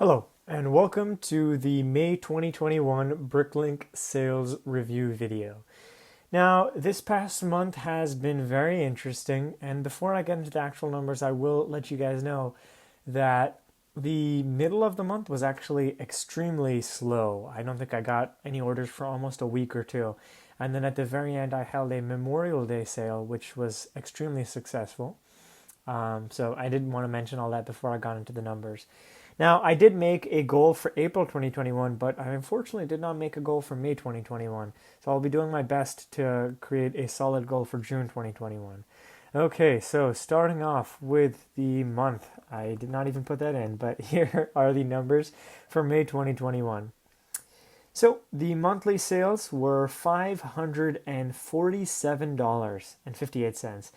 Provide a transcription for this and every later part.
Hello, and welcome to the May 2021 Bricklink sales review video. Now, this past month has been very interesting, and before I get into the actual numbers, I will let you guys know that the middle of the month was actually extremely slow. I don't think I got any orders for almost a week or two. And then at the very end, I held a Memorial Day sale, which was extremely successful. So I didn't want to mention all that before I got into the numbers. Now, I did make a goal for April 2021, but I unfortunately did not make a goal for May 2021. So I'll be doing my best to create a solid goal for June 2021. Okay, so starting off with the month. I did not even put that in, but here are the numbers for May 2021. So the monthly sales were $547.58.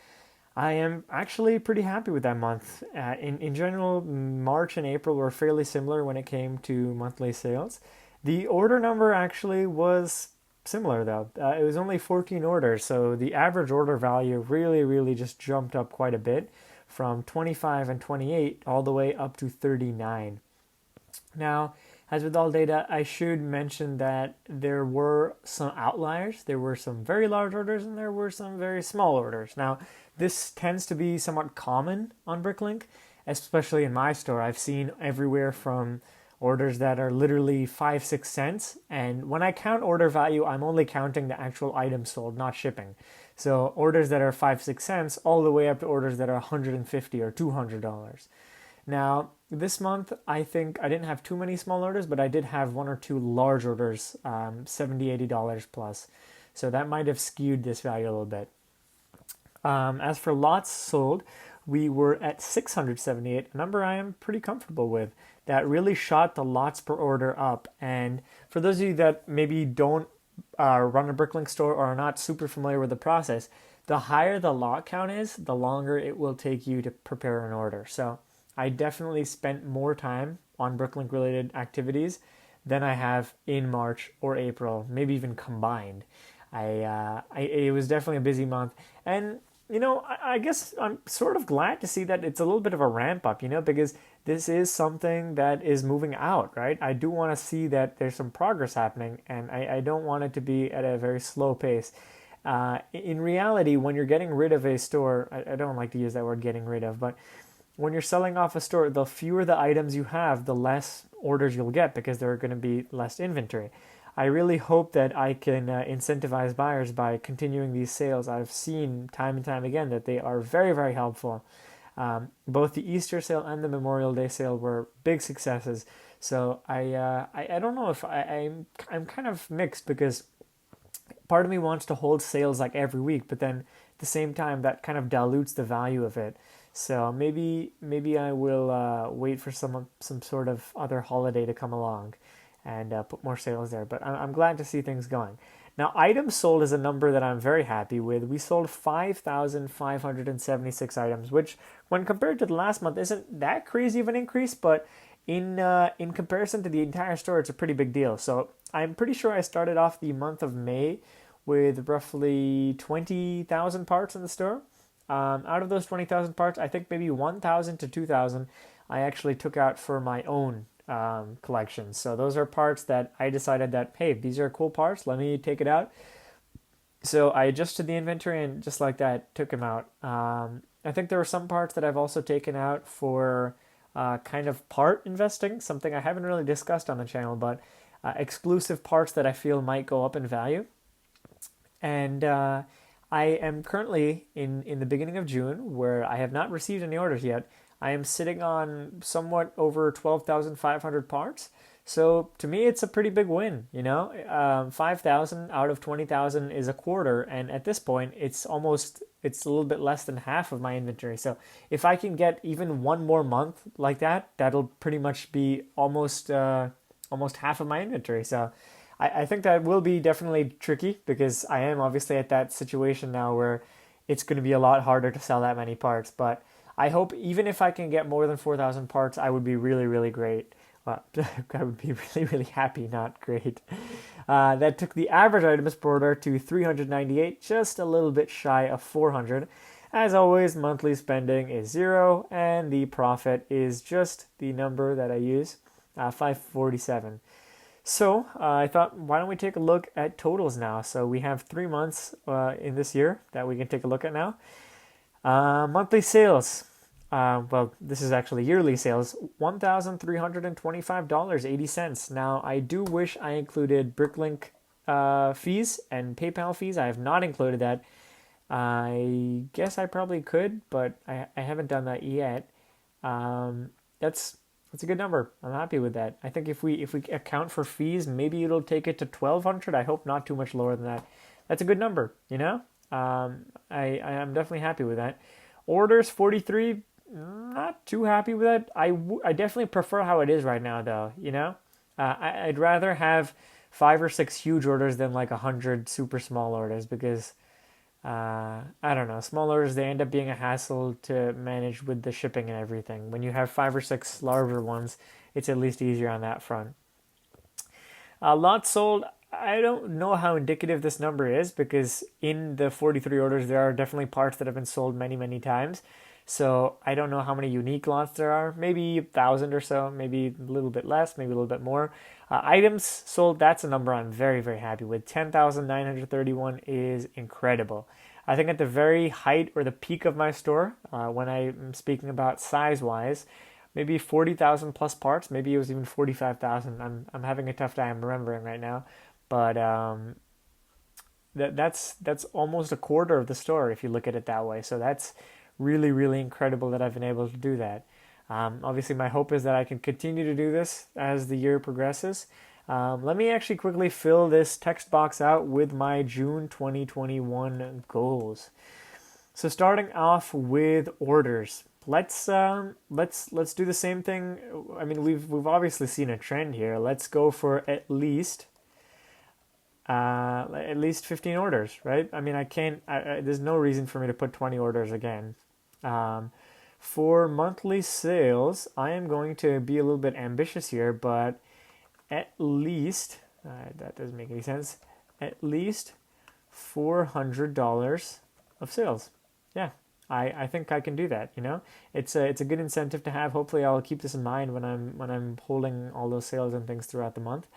I am actually pretty happy with that month. In general, March and April were fairly similar when it came to monthly sales. The order number actually was similar though. It was only 14 orders, so the average order value really just jumped up quite a bit from 25 and 28 all the way up to 39. Now, as with all data, I should mention that there were some outliers. There were some very large orders and there were some very small orders. Now, this tends to be somewhat common on Bricklink, especially in my store. I've seen everywhere from orders that are literally 5-6 cents. And when I count order value, I'm only counting the actual item sold, not shipping. So orders that are 5-6 cents all the way up to orders that are $150 or $200. Now, this month, I think I didn't have too many small orders, but I did have one or two large orders, $70-$80 plus. So that might have skewed this value a little bit. As for lots sold, we were at 678, a number I am pretty comfortable with. That really shot the lots per order up. And for those of you that maybe don't run a Bricklink store or are not super familiar with the process, the higher the lot count is, the longer it will take you to prepare an order. So I definitely spent more time on Bricklink related activities than I have in March or April, maybe even combined. It was definitely a busy month. And, I guess I'm sort of glad to see that it's a little bit of a ramp up, because this is something that is moving out, right? I do want to see that there's some progress happening, and I don't want it to be at a very slow pace. In reality, when you're getting rid of a store, I don't like to use that word getting rid of, but when you're selling off a store, the fewer the items you have, the less orders you'll get because there are going to be less inventory. I really hope that I can incentivize buyers by continuing these sales. I've seen time and time again that they are very helpful. Both the Easter sale and the Memorial Day sale were big successes. So I don't know if I'm kind of mixed because part of me wants to hold sales like every week, but then at the same time that kind of dilutes the value of it. So maybe I will wait for some sort of other holiday to come along and put more sales there. But I'm glad to see things going. Now, items sold is a number that I'm very happy with. We sold 5,576 items, which when compared to the last month isn't that crazy of an increase, but in comparison to the entire store, it's a pretty big deal. So I'm pretty sure I started off the month of May with roughly 20,000 parts in the store. Out of those 20,000 parts, I think maybe 1,000 to 2,000 I actually took out for my own collection. So those are parts that I decided that, hey, these are cool parts, let me take it out. So I adjusted the inventory and just like that, took them out. I think there were some parts that I've also taken out for kind of part investing, something I haven't really discussed on the channel, but exclusive parts that I feel might go up in value. And I am currently in the beginning of June, where I have not received any orders yet. I am sitting on somewhat over 12,500 parts. So to me, it's a pretty big win, 5,000 out of 20,000 is a quarter. And at this point, it's a little bit less than half of my inventory. So if I can get even one more month like that, that'll pretty much be almost half of my inventory. So I think that will be definitely tricky because I am obviously at that situation now where it's going to be a lot harder to sell that many parts. But I hope even if I can get more than 4,000 parts, I would be really great. Well, I would be really happy, not great. That took the average items per order to 398, just a little bit shy of 400. As always, monthly spending is 0, and the profit is just the number that I use. 547. So I thought, why don't we take a look at totals now? So we have 3 months in this year that we can take a look at now. Monthly sales. Well, this is actually yearly sales. $1,325.80. Now, I do wish I included Bricklink fees and PayPal fees. I have not included that. I guess I probably could, but I haven't done that yet. That's a good number. I'm happy with that. I think if we account for fees, maybe it'll take it to 1,200. I hope not too much lower than that. That's a good number, you know. I am definitely happy with that. Orders 43. Not too happy with that. I definitely prefer how it is right now, though. You know, I'd rather have 5 or 6 huge orders than like 100 super small orders because I don't know, small orders they end up being a hassle to manage with the shipping and everything. When you have 5 or 6 larger ones, it's at least easier on that front. Lots sold. I don't know how indicative this number is because in the 43 orders there are definitely parts that have been sold many, many times. So I don't know how many unique lots there are. Maybe 1,000 or so, maybe a little bit less, maybe a little bit more. Items sold, that's a number I'm very, very happy with. 10,931 is incredible. I think at the very height or the peak of my store, when I'm speaking about size-wise, maybe 40,000 plus parts. Maybe it was even 45,000. I'm having a tough time remembering right now. But that's almost a quarter of the store if you look at it that way. So that's really, really incredible that I've been able to do that. Obviously, my hope is that I can continue to do this as the year progresses. Let me actually quickly fill this text box out with my June 2021 goals. So starting off with orders, let's do the same thing. I mean, we've obviously seen a trend here. Let's go for at least 15 orders, right? I mean, there's no reason for me to put 20 orders again. For monthly sales, I am going to be a little bit ambitious here, but at least, that doesn't make any sense, at least $400 of sales. Yeah, I think I can do that, you know? It's a good incentive to have. Hopefully I'll keep this in mind when I'm holding all those sales and things throughout the month.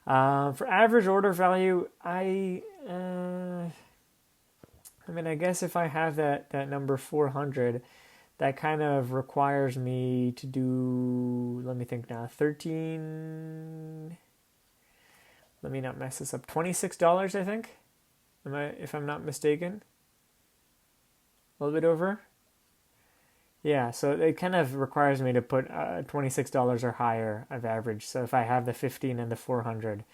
For average order value, I mean, I guess if I have that number 400, that kind of requires me to do, let me think now, 13, let me not mess this up, $26, I think, if I'm not mistaken, a little bit over. Yeah, so it kind of requires me to put $26 or higher of average. So if I have the 15 and the 400.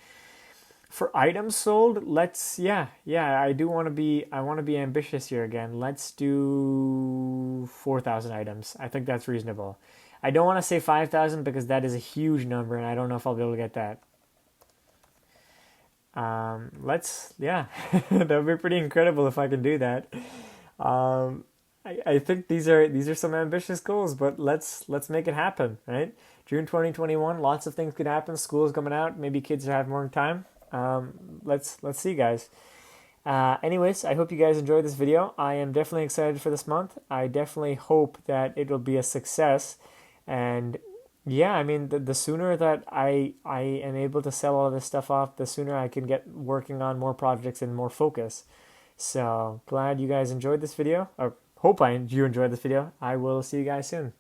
For items sold, I want to be ambitious here again. Let's do 4,000 items. I think that's reasonable. I don't want to say 5,000 because that is a huge number and I don't know if I'll be able to get that. That would be pretty incredible if I can do that. I think these are some ambitious goals, but let's make it happen, right? June 2021, lots of things could happen. School's coming out, maybe kids have more time. Let's see, guys. Anyways, I hope you guys enjoyed this video. I am definitely excited for this month. I definitely hope that it will be a success. And yeah, I mean, the sooner that I am able to sell all this stuff off, the sooner I can get working on more projects and more focus. So glad you guys enjoyed this video, or hope you enjoyed this video. I will see you guys soon.